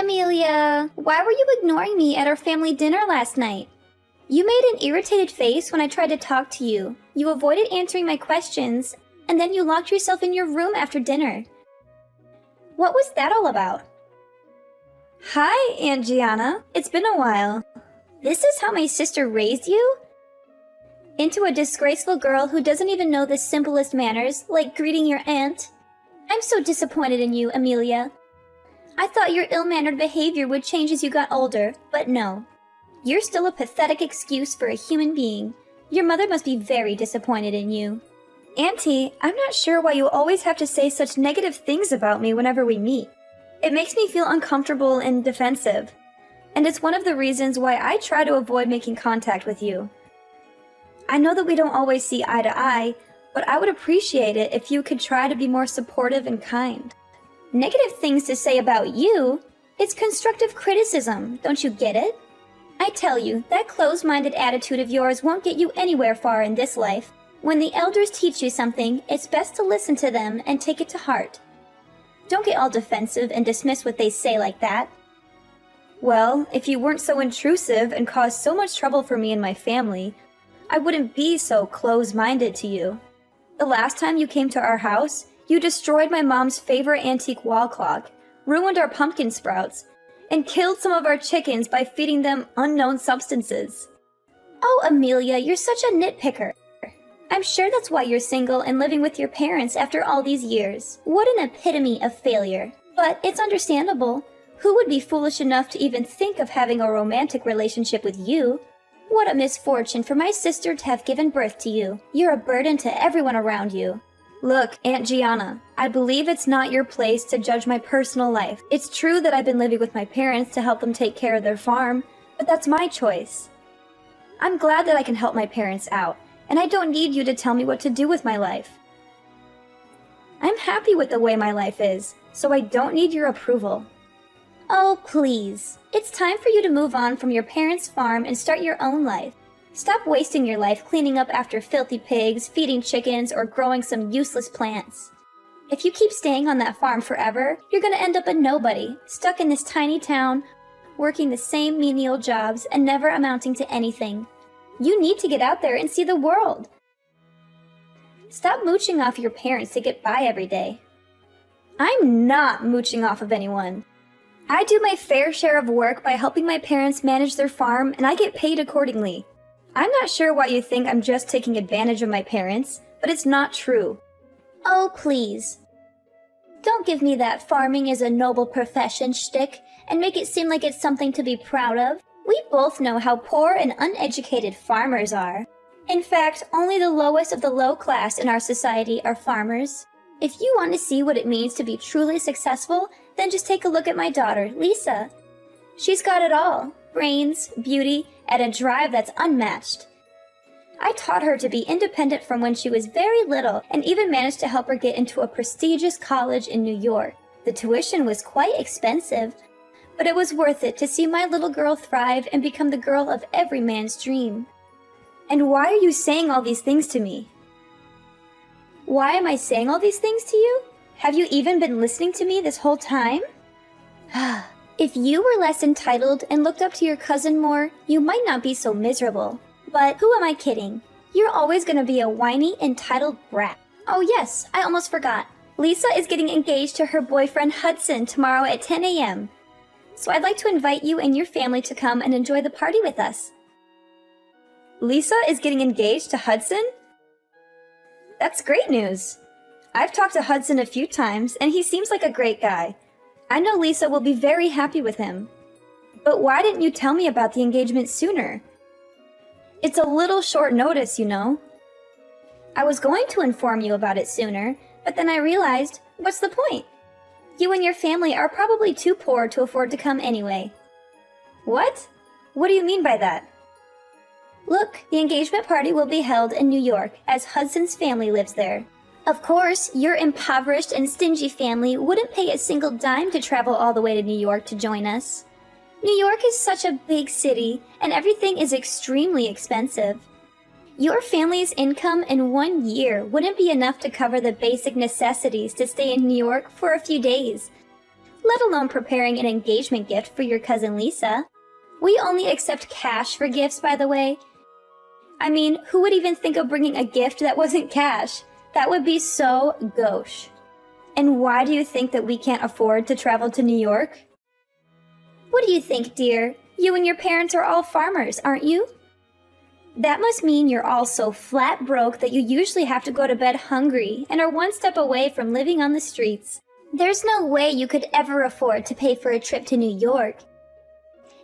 Amelia, why were you ignoring me at our family dinner last night? You made an irritated face when I tried to talk to you. You avoided answering my questions, and then you locked yourself in your room after dinner. What was that all about? Hi, Aunt Gianna. It's been a while. This is how my sister raised you? Into a disgraceful girl who doesn't even know the simplest manners, like greeting your aunt? I'm so disappointed in you, Amelia. I thought your ill-mannered behavior would change as you got older, but no. You're still a pathetic excuse for a human being. Your mother must be very disappointed in you. Auntie, I'm not sure why you always have to say such negative things about me whenever we meet. It makes me feel uncomfortable and defensive. And it's one of the reasons why I try to avoid making contact with you. I know that we don't always see eye to eye, but I would appreciate it if you could try to be more supportive and kind. Negative things to say about you? It's constructive criticism, don't you get it? I tell you, that closed-minded attitude of yours won't get you anywhere far in this life. When the elders teach you something, it's best to listen to them and take it to heart. Don't get all defensive and dismiss what they say like that. Well, if you weren't so intrusive and caused so much trouble for me and my family, I wouldn't be so close-minded to you. The last time you came to our house, you destroyed my mom's favorite antique wall clock, ruined our pumpkin sprouts, and killed some of our chickens by feeding them unknown substances. Oh, Amelia, you're such a nitpicker. I'm sure that's why you're single and living with your parents after all these years. What an epitome of failure. But it's understandable. Who would be foolish enough to even think of having a romantic relationship with you? What a misfortune for my sister to have given birth to you. You're a burden to everyone around you. Look, Aunt Gianna, I believe it's not your place to judge my personal life. It's true that I've been living with my parents to help them take care of their farm, but that's my choice. I'm glad that I can help my parents out, and I don't need you to tell me what to do with my life. I'm happy with the way my life is, so I don't need your approval. Oh, please. It's time for you to move on from your parents' farm and start your own life. Stop wasting your life cleaning up after filthy pigs, feeding chickens, or growing some useless plants. If you keep staying on that farm forever, you're gonna end up a nobody, stuck in this tiny town, working the same menial jobs and never amounting to anything. You need to get out there and see the world. Stop mooching off your parents to get by every day. I'm not mooching off of anyone. I do my fair share of work by helping my parents manage their farm, and I get paid accordingly. I'm not sure why you think I'm just taking advantage of my parents, but it's not true. Oh, please. Don't give me that farming is a noble profession shtick and make it seem like it's something to be proud of. We both know how poor and uneducated farmers are. In fact, only the lowest of the low class in our society are farmers. If you want to see what it means to be truly successful, then just take a look at my daughter, Lisa. She's got it all. Brains, beauty, and a drive that's unmatched. I taught her to be independent from when she was very little and even managed to help her get into a prestigious college in New York. The tuition was quite expensive, but it was worth it to see my little girl thrive and become the girl of every man's dream. And why are you saying all these things to me? Why am I saying all these things to you? Have you even been listening to me this whole time? If you were less entitled and looked up to your cousin more, you might not be so miserable. But who am I kidding? You're always gonna be a whiny, entitled brat. Oh yes, I almost forgot. Lisa is getting engaged to her boyfriend Hudson tomorrow at 10 a.m. So I'd like to invite you and your family to come and enjoy the party with us. Lisa is getting engaged to Hudson? That's great news. I've talked to Hudson a few times, and he seems like a great guy. I know Lisa will be very happy with him. But why didn't you tell me about the engagement sooner? It's a little short notice, you know. I was going to inform you about it sooner, but then I realized, what's the point? You and your family are probably too poor to afford to come anyway. What? What do you mean by that? Look, the engagement party will be held in New York, as Hudson's family lives there. Of course, your impoverished and stingy family wouldn't pay a single dime to travel all the way to New York to join us. New York is such a big city, and everything is extremely expensive. Your family's income in 1 year wouldn't be enough to cover the basic necessities to stay in New York for a few days. let alone preparing an engagement gift for your cousin Lisa. We only accept cash for gifts, by the way. I mean, who would even think of bringing a gift that wasn't cash? That would be so gauche. And why do you think that we can't afford to travel to New York? What do you think, dear? You and your parents are all farmers, aren't you? That must mean you're all so flat broke that you usually have to go to bed hungry and are one step away from living on the streets. There's no way you could ever afford to pay for a trip to New York.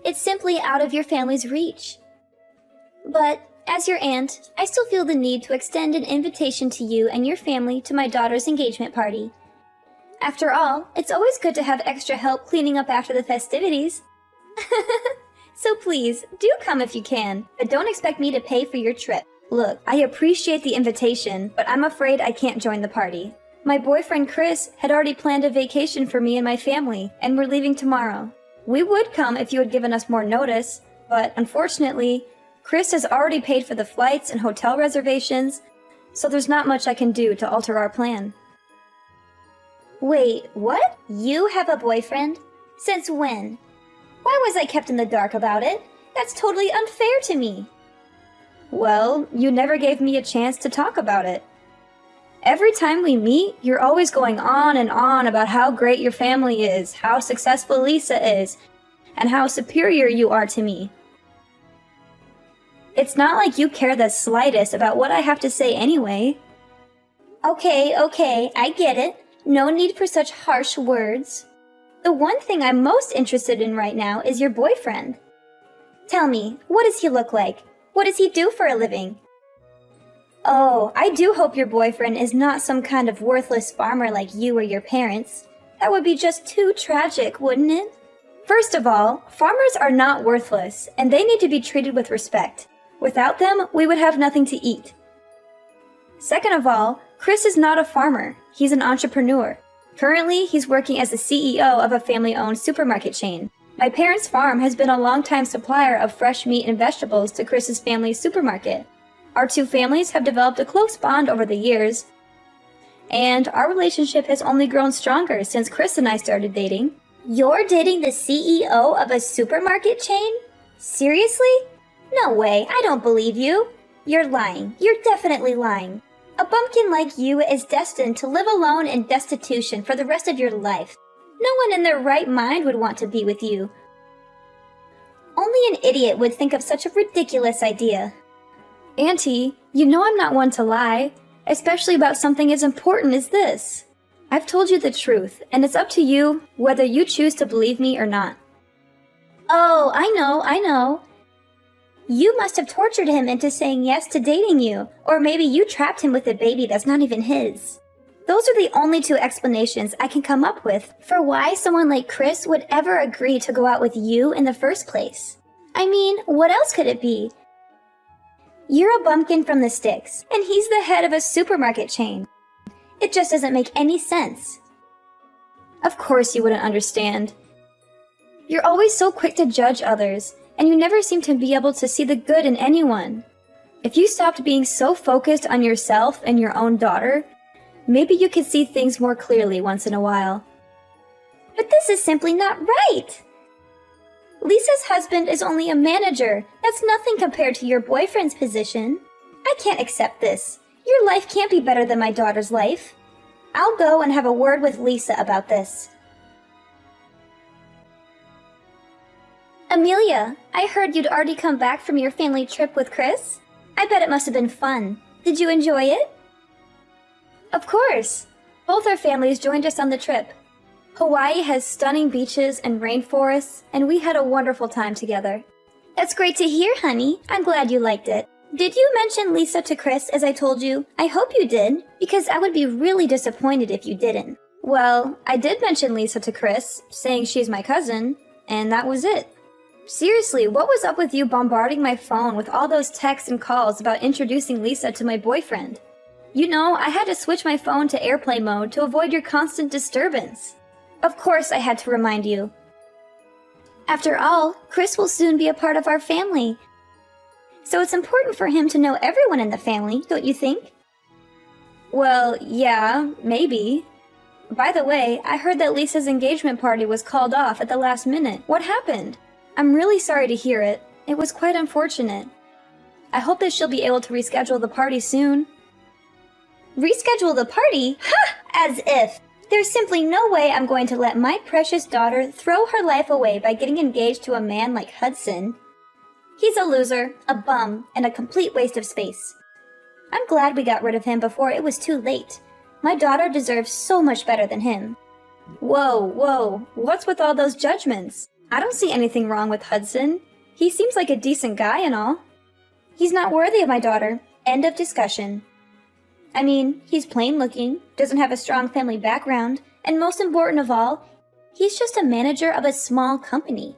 It's simply out of your family's reach. But, as your aunt, I still feel the need to extend an invitation to you and your family to my daughter's engagement party. After all, it's always good to have extra help cleaning up after the festivities. So please, do come if you can, but don't expect me to pay for your trip. Look, I appreciate the invitation, but I'm afraid I can't join the party. My boyfriend Chris had already planned a vacation for me and my family, and we're leaving tomorrow. We would come if you had given us more notice, but unfortunately, Chris has already paid for the flights and hotel reservations, so there's not much I can do to alter our plan. Wait, what? You have a boyfriend? Since when? Why was I kept in the dark about it? That's totally unfair to me. Well, you never gave me a chance to talk about it. Every time we meet, you're always going on and on about how great your family is, how successful Lisa is, and how superior you are to me. It's not like you care the slightest about what I have to say anyway. Okay, I get it. No need for such harsh words. The one thing I'm most interested in right now is your boyfriend. Tell me, what does he look like? What does he do for a living? Oh, I do hope your boyfriend is not some kind of worthless farmer like you or your parents. That would be just too tragic, wouldn't it? First of all, farmers are not worthless, and they need to be treated with respect. Without them, we would have nothing to eat. Second of all, Chris is not a farmer. He's an entrepreneur. Currently, he's working as the CEO of a family-owned supermarket chain. My parents' farm has been a long-time supplier of fresh meat and vegetables to Chris's family's supermarket. Our two families have developed a close bond over the years, and our relationship has only grown stronger since Chris and I started dating. You're dating the CEO of a supermarket chain? Seriously? No way, I don't believe you. You're lying. You're definitely lying. A bumpkin like you is destined to live alone in destitution for the rest of your life. No one in their right mind would want to be with you. Only an idiot would think of such a ridiculous idea. Auntie, you know I'm not one to lie, especially about something as important as this. I've told you the truth, and it's up to you whether you choose to believe me or not. Oh, I know. You must have tortured him into saying yes to dating you, or maybe you trapped him with a baby that's not even his. Those are the only two explanations I can come up with for why someone like Chris would ever agree to go out with you in the first place. I mean, what else could it be? You're a bumpkin from the sticks, and he's the head of a supermarket chain. It just doesn't make any sense. Of course you wouldn't understand. You're always so quick to judge others, and you never seem to be able to see the good in anyone. If you stopped being so focused on yourself and your own daughter, maybe you could see things more clearly once in a while. But this is simply not right! Lisa's husband is only a manager. That's nothing compared to your boyfriend's position. I can't accept this. Your life can't be better than my daughter's life. I'll go and have a word with Lisa about this. Amelia, I heard you'd already come back from your family trip with Chris. I bet it must have been fun. Did you enjoy it? Of course. Both our families joined us on the trip. Hawaii has stunning beaches and rainforests, and we had a wonderful time together. That's great to hear, honey. I'm glad you liked it. Did you mention Lisa to Chris as I told you? I hope you did, because I would be really disappointed if you didn't. Well, I did mention Lisa to Chris, saying she's my cousin, and that was it. Seriously, what was up with you bombarding my phone with all those texts and calls about introducing Lisa to my boyfriend? You know, I had to switch my phone to airplane mode to avoid your constant disturbance. Of course I had to remind you. After all, Chris will soon be a part of our family. So it's important for him to know everyone in the family, don't you think? Well, yeah, maybe. By the way, I heard that Lisa's engagement party was called off at the last minute. What happened? I'm really sorry to hear it. It was quite unfortunate. I hope that she'll be able to reschedule the party soon. Reschedule the party? Ha! As if! There's simply no way I'm going to let my precious daughter throw her life away by getting engaged to a man like Hudson. He's a loser, a bum, and a complete waste of space. I'm glad we got rid of him before it was too late. My daughter deserves so much better than him. Whoa, what's with all those judgments? I don't see anything wrong with Hudson. He seems like a decent guy and all. He's not worthy of my daughter. End of discussion. I mean, he's plain looking, doesn't have a strong family background, and most important of all, he's just a manager of a small company.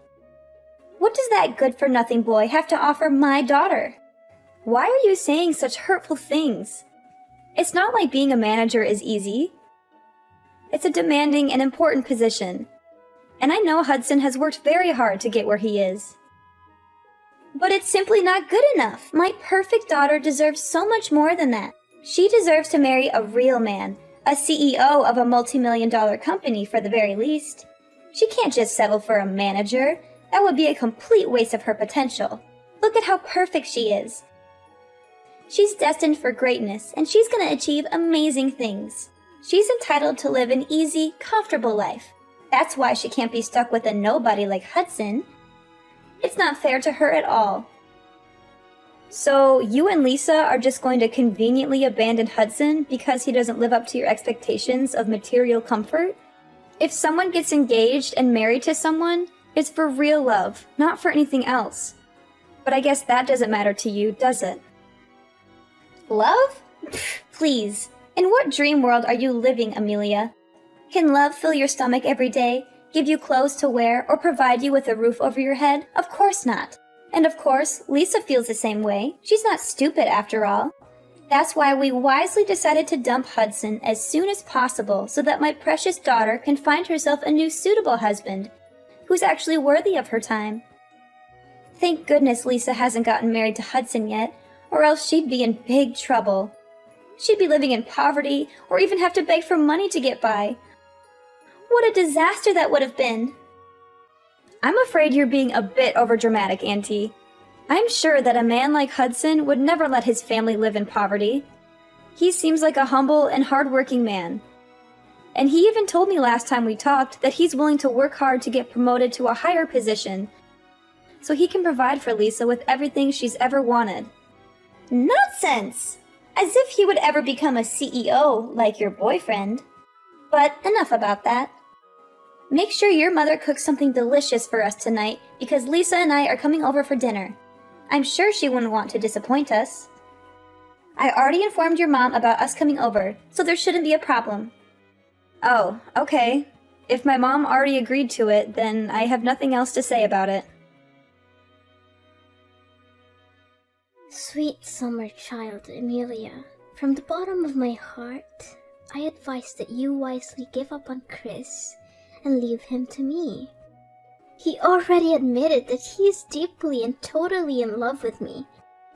What does that good-for-nothing boy have to offer my daughter? Why are you saying such hurtful things? It's not like being a manager is easy. It's a demanding and important position. And I know Hudson has worked very hard to get where he is. But it's simply not good enough. My perfect daughter deserves so much more than that. She deserves to marry a real man, a CEO of a multi-million-dollar company for the very least. She can't just settle for a manager. That would be a complete waste of her potential. Look at how perfect she is. She's destined for greatness, and she's going to achieve amazing things. She's entitled to live an easy, comfortable life. That's why she can't be stuck with a nobody like Hudson. It's not fair to her at all. So, you and Lisa are just going to conveniently abandon Hudson because he doesn't live up to your expectations of material comfort? If someone gets engaged and married to someone, it's for real love, not for anything else. But I guess that doesn't matter to you, does it? Love? Please. In what dream world are you living, Amelia? Can love fill your stomach every day, give you clothes to wear, or provide you with a roof over your head? Of course not. And of course, Lisa feels the same way. She's not stupid after all. That's why we wisely decided to dump Hudson as soon as possible so that my precious daughter can find herself a new suitable husband who's actually worthy of her time. Thank goodness Lisa hasn't gotten married to Hudson yet, or else she'd be in big trouble. She'd be living in poverty or even have to beg for money to get by. What a disaster that would have been. I'm afraid you're being a bit overdramatic, Auntie. I'm sure that a man like Hudson would never let his family live in poverty. He seems like a humble and hardworking man. And he even told me last time we talked that he's willing to work hard to get promoted to a higher position so he can provide for Lisa with everything she's ever wanted. Nonsense! As if he would ever become a CEO like your boyfriend. But enough about that. Make sure your mother cooks something delicious for us tonight because Lisa and I are coming over for dinner. I'm sure she wouldn't want to disappoint us. I already informed your mom about us coming over, so there shouldn't be a problem. Oh, okay. If my mom already agreed to it, then I have nothing else to say about it. Sweet summer child, Amelia, from the bottom of my heart, I advise that you wisely give up on Chris and leave him to me. He already admitted that he is deeply and totally in love with me.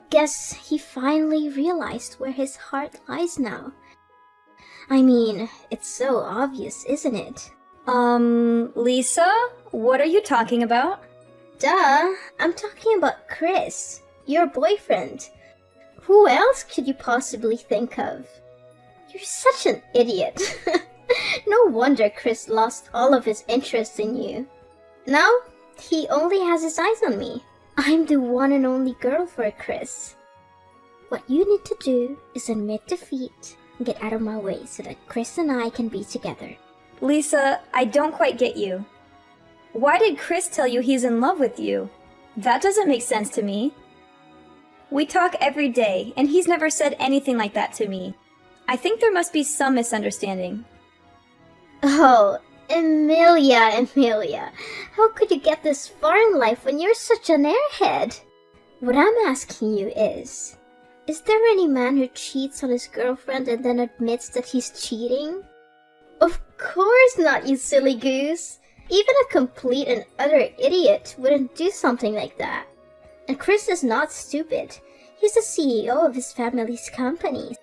Guess he finally realized where his heart lies now. I mean, it's so obvious, isn't it? Lisa? What are you talking about? Duh, I'm talking about Chris, your boyfriend. Who else could you possibly think of? You're such an idiot. No wonder Chris lost all of his interest in you. Now, he only has his eyes on me. I'm the one and only girl for Chris. What you need to do is admit defeat and get out of my way so that Chris and I can be together. Lisa, I don't quite get you. Why did Chris tell you he's in love with you? That doesn't make sense to me. We talk every day, and he's never said anything like that to me. I think there must be some misunderstanding. Oh, Amelia, how could you get this far in life when you're such an airhead? What I'm asking you is there any man who cheats on his girlfriend and then admits that he's cheating? Of course not, you silly goose. Even a complete and utter idiot wouldn't do something like that. And Chris is not stupid. He's the CEO of his family's company.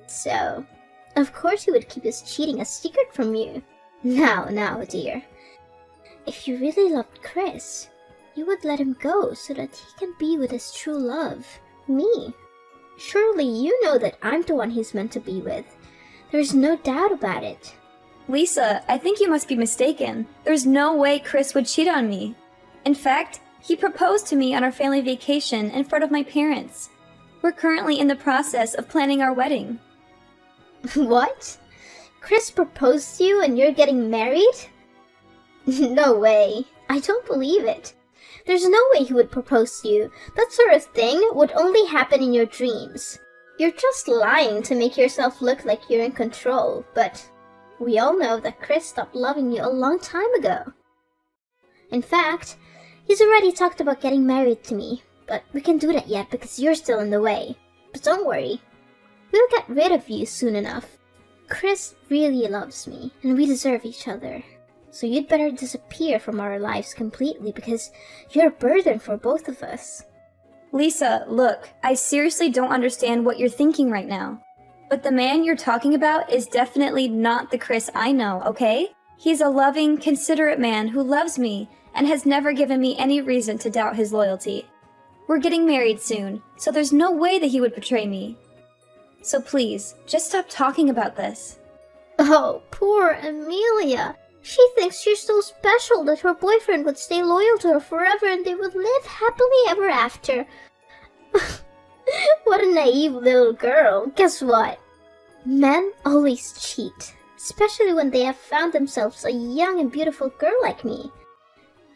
So, Of course he would keep his cheating a secret from you. Now, dear. If you really loved Chris, you would let him go so that he can be with his true love, me. Surely you know that I'm the one he's meant to be with. There's no doubt about it. Lisa, I think you must be mistaken. There's no way Chris would cheat on me. In fact, he proposed to me on our family vacation in front of my parents. We're currently in the process of planning our wedding. What? Chris proposed to you and you're getting married? No way. I don't believe it. There's no way he would propose to you. That sort of thing would only happen in your dreams. You're just lying to make yourself look like you're in control, but we all know that Chris stopped loving you a long time ago. In fact, he's already talked about getting married to me, but we can't do that yet because you're still in the way. But don't worry, we'll get rid of you soon enough. Chris really loves me, and we deserve each other. So you'd better disappear from our lives completely because you're a burden for both of us. Lisa, look, I seriously don't understand what you're thinking right now. But the man you're talking about is definitely not the Chris I know, okay? He's a loving, considerate man who loves me and has never given me any reason to doubt his loyalty. We're getting married soon, so there's no way that he would betray me. So please, just stop talking about this. Oh, poor Amelia. She thinks you're so special that her boyfriend would stay loyal to her forever and they would live happily ever after. What a naive little girl. Guess what? Men always cheat, especially when they have found themselves a young and beautiful girl like me.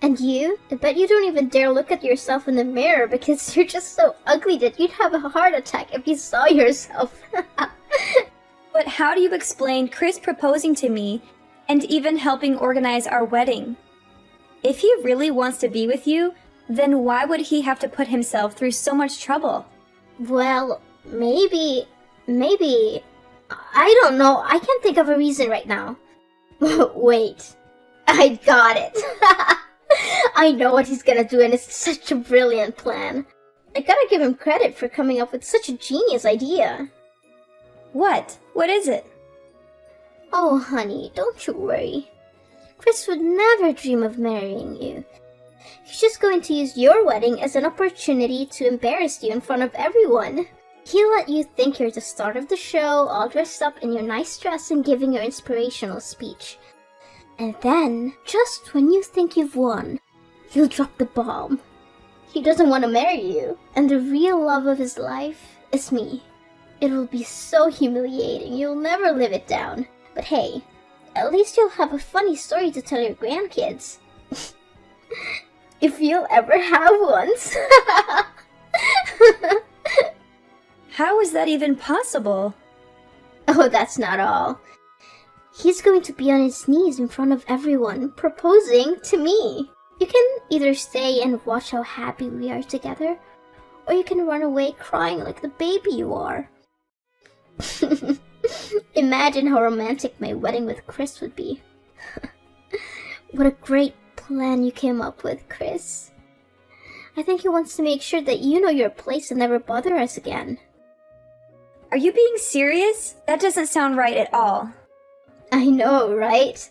And you? I bet you don't even dare look at yourself in the mirror because you're just so ugly that you'd have a heart attack if you saw yourself. But how do you explain Chris proposing to me and even helping organize our wedding? If he really wants to be with you, then why would he have to put himself through so much trouble? Well, maybe, I don't know. I can't think of a reason right now. Wait, I got it. I know what he's gonna do and it's such a brilliant plan. I gotta give him credit for coming up with such a genius idea. What? What is it? Oh, honey, don't you worry. Chris would never dream of marrying you. He's just going to use your wedding as an opportunity to embarrass you in front of everyone. He'll let you think you're the star of the show, all dressed up in your nice dress and giving your inspirational speech. And then, just when you think you've won, he'll drop the bomb. He doesn't want to marry you, and the real love of his life is me. It will be so humiliating, you'll never live it down. But hey, at least you'll have a funny story to tell your grandkids. If you'll ever have one. How is that even possible? Oh, that's not all. He's going to be on his knees in front of everyone, proposing to me. You can either stay and watch how happy we are together, or you can run away crying like the baby you are. Imagine how romantic my wedding with Chris would be. What a great plan you came up with, Chris. I think he wants to make sure that you know your place and never bother us again. Are you being serious? That doesn't sound right at all. I know, right?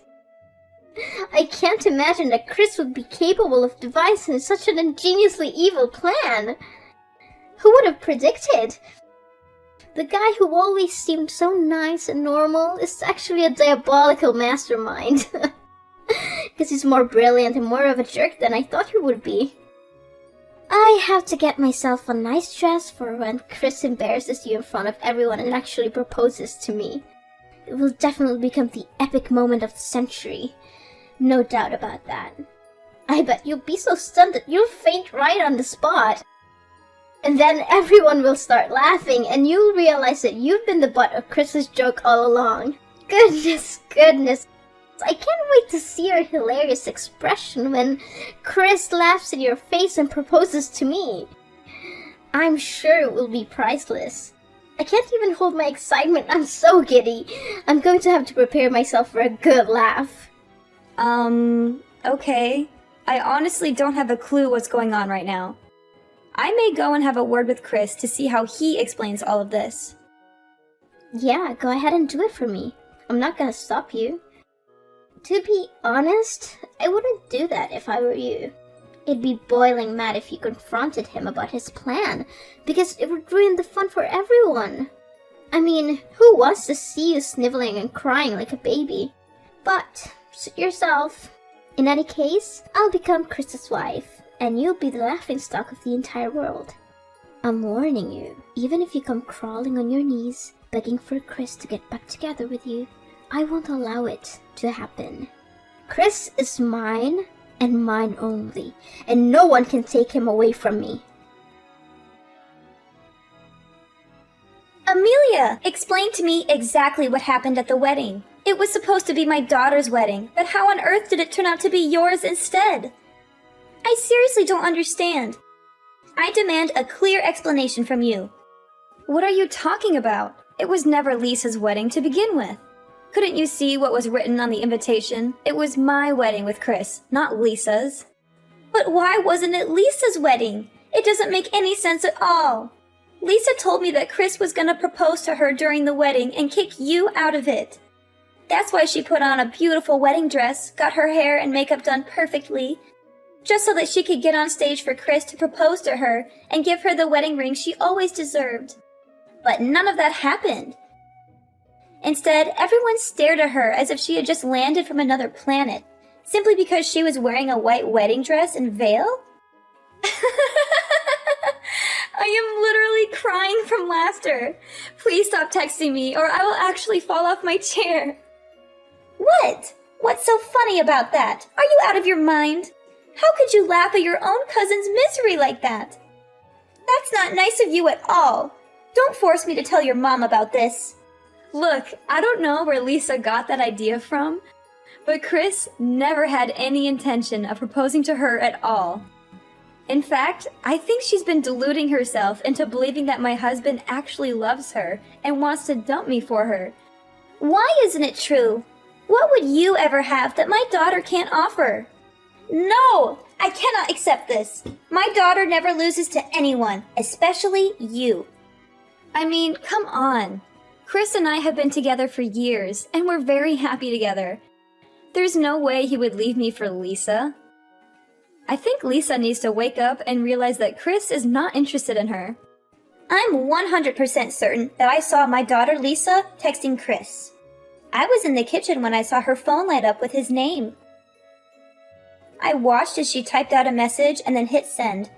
I can't imagine that Chris would be capable of devising such an ingeniously evil plan. Who would have predicted? The guy who always seemed so nice and normal is actually a diabolical mastermind. Because he's more brilliant and more of a jerk than I thought he would be. I have to get myself a nice dress for when Chris embarrasses you in front of everyone and actually proposes to me. It will definitely become the epic moment of the century. No doubt about that. I bet you'll be so stunned that you'll faint right on the spot. And then everyone will start laughing and you'll realize that you've been the butt of Chris's joke all along. Goodness. I can't wait to see your hilarious expression when Chris laughs in your face and proposes to me. I'm sure it will be priceless. I can't even hold my excitement. I'm so giddy. I'm going to have to prepare myself for a good laugh. Okay. I honestly don't have a clue what's going on right now. I may go and have a word with Chris to see how he explains all of this. Yeah, go ahead and do it for me. I'm not gonna stop you. To be honest, I wouldn't do that if I were you. I'd be boiling mad if you confronted him about his plan, because it would ruin the fun for everyone. I mean, who wants to see you sniveling and crying like a baby? But, suit yourself. In any case, I'll become Chris's wife, and you'll be the laughingstock of the entire world. I'm warning you, even if you come crawling on your knees, begging for Chris to get back together with you, I won't allow it to happen. Chris is mine, and mine only, and no one can take him away from me. Amelia, explain to me exactly what happened at the wedding. It was supposed to be my daughter's wedding, but how on earth did it turn out to be yours instead? I seriously don't understand. I demand a clear explanation from you. What are you talking about? It was never Lisa's wedding to begin with. Couldn't you see what was written on the invitation? It was my wedding with Chris, not Lisa's. But why wasn't it Lisa's wedding? It doesn't make any sense at all. Lisa told me that Chris was gonna propose to her during the wedding and kick you out of it. That's why she put on a beautiful wedding dress, got her hair and makeup done perfectly, just so that she could get on stage for Chris to propose to her and give her the wedding ring she always deserved. But none of that happened. Instead, everyone stared at her as if she had just landed from another planet, simply because she was wearing a white wedding dress and veil? I am literally crying from laughter. Please stop texting me or I will actually fall off my chair. What? What's so funny about that? Are you out of your mind? How could you laugh at your own cousin's misery like that? That's not nice of you at all. Don't force me to tell your mom about this. Look, I don't know where Lisa got that idea from, but Chris never had any intention of proposing to her at all. In fact, I think she's been deluding herself into believing that my husband actually loves her and wants to dump me for her. Why isn't it true? What would you ever have that my daughter can't offer? No! I cannot accept this. My daughter never loses to anyone, especially you. I mean, come on. Chris and I have been together for years, and we're very happy together. There's no way he would leave me for Lisa. I think Lisa needs to wake up and realize that Chris is not interested in her. I'm 100% certain that I saw my daughter Lisa texting Chris. I was in the kitchen when I saw her phone light up with his name. I watched as she typed out a message and then hit send.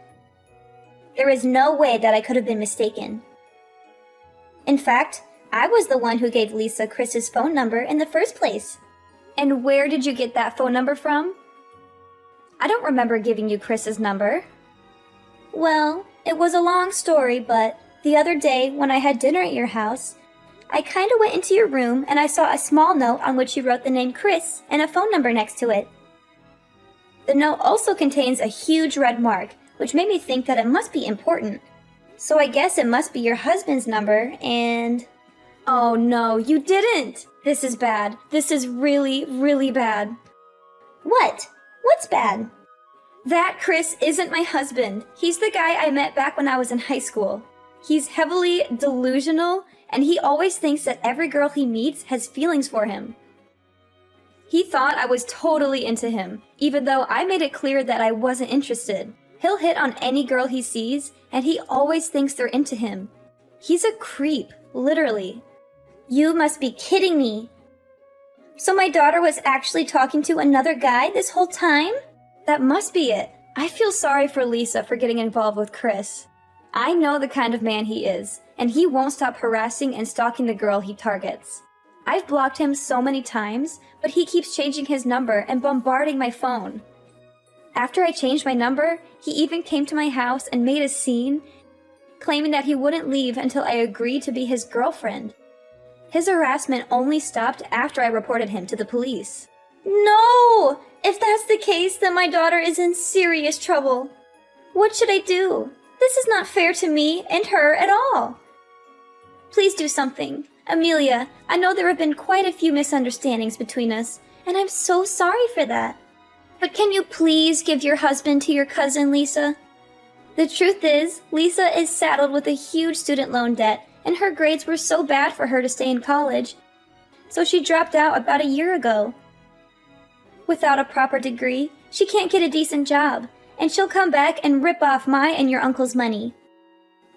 There is no way that I could have been mistaken. In fact, I was the one who gave Lisa Chris's phone number in the first place. And where did you get that phone number from? I don't remember giving you Chris's number. Well, it was a long story, but the other day when I had dinner at your house, I kinda went into your room and I saw a small note on which you wrote the name Chris and a phone number next to it. The note also contains a huge red mark, which made me think that it must be important. So I guess it must be your husband's number, and... Oh no, you didn't! This is bad. This is really, really bad. What? What's bad? That Chris isn't my husband. He's the guy I met back when I was in high school. He's heavily delusional, and he always thinks that every girl he meets has feelings for him. He thought I was totally into him, even though I made it clear that I wasn't interested. He'll hit on any girl he sees, and he always thinks they're into him. He's a creep, literally. You must be kidding me. So my daughter was actually talking to another guy this whole time? That must be it. I feel sorry for Lisa for getting involved with Chris. I know the kind of man he is, and he won't stop harassing and stalking the girl he targets. I've blocked him so many times, but he keeps changing his number and bombarding my phone. After I changed my number, he even came to my house and made a scene, claiming that he wouldn't leave until I agreed to be his girlfriend. His harassment only stopped after I reported him to the police. No! If that's the case, then my daughter is in serious trouble. What should I do? This is not fair to me and her at all. Please do something. Amelia, I know there have been quite a few misunderstandings between us, and I'm so sorry for that. But can you please give your husband to your cousin, Lisa? The truth is, Lisa is saddled with a huge student loan debt, and her grades were so bad for her to stay in college, so she dropped out about a year ago. Without a proper degree, she can't get a decent job, and she'll come back and rip off my and your uncle's money.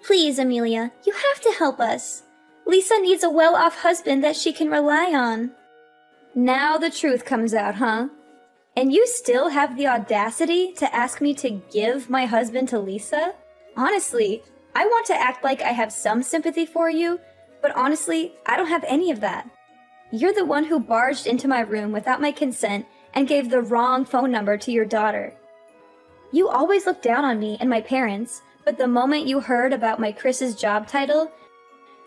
Please, Amelia, you have to help us. Lisa needs a well-off husband that she can rely on. Now the truth comes out, huh? And you still have the audacity to ask me to give my husband to Lisa? Honestly, I want to act like I have some sympathy for you, but honestly, I don't have any of that. You're the one who barged into my room without my consent and gave the wrong phone number to your daughter. You always looked down on me and my parents, but the moment you heard about my Chris's job title,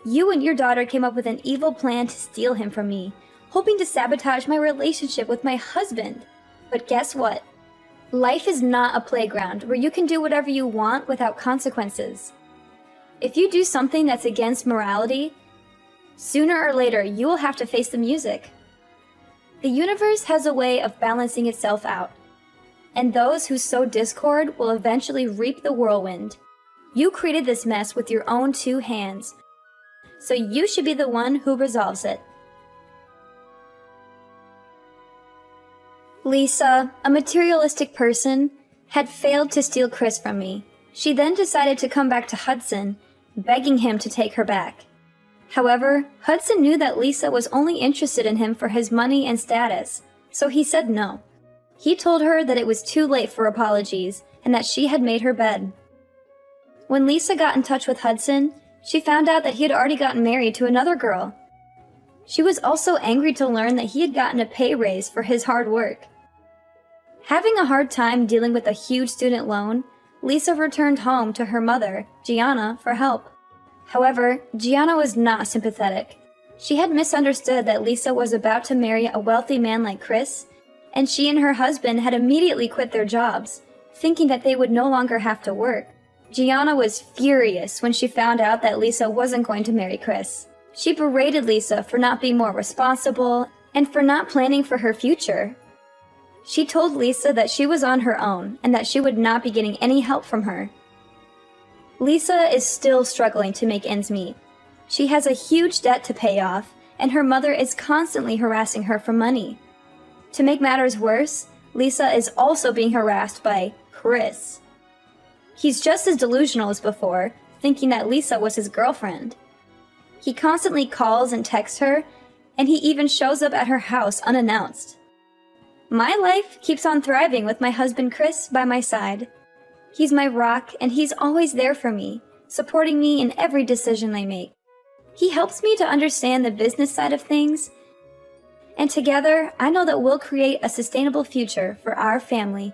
you and your daughter came up with an evil plan to steal him from me, hoping to sabotage my relationship with my husband. But guess what? Life is not a playground where you can do whatever you want without consequences. If you do something that's against morality, sooner or later you will have to face the music. The universe has a way of balancing itself out, and those who sow discord will eventually reap the whirlwind. You created this mess with your own 2 hands, so you should be the one who resolves it. Lisa, a materialistic person, had failed to steal Chris from me. She then decided to come back to Hudson, begging him to take her back. However, Hudson knew that Lisa was only interested in him for his money and status, so he said no. He told her that it was too late for apologies and that she had made her bed. When Lisa got in touch with Hudson, she found out that he had already gotten married to another girl. She was also angry to learn that he had gotten a pay raise for his hard work. Having a hard time dealing with a huge student loan, Lisa returned home to her mother, Gianna, for help. However, Gianna was not sympathetic. She had misunderstood that Lisa was about to marry a wealthy man like Chris, and she and her husband had immediately quit their jobs, thinking that they would no longer have to work. Gianna was furious when she found out that Lisa wasn't going to marry Chris. She berated Lisa for not being more responsible and for not planning for her future. She told Lisa that she was on her own and that she would not be getting any help from her. Lisa is still struggling to make ends meet. She has a huge debt to pay off, and her mother is constantly harassing her for money. To make matters worse, Lisa is also being harassed by Chris. He's just as delusional as before, thinking that Lisa was his girlfriend. He constantly calls and texts her, and he even shows up at her house unannounced. My life keeps on thriving with my husband Chris by my side. He's my rock, and he's always there for me, supporting me in every decision I make. He helps me to understand the business side of things, and together I know that we'll create a sustainable future for our family.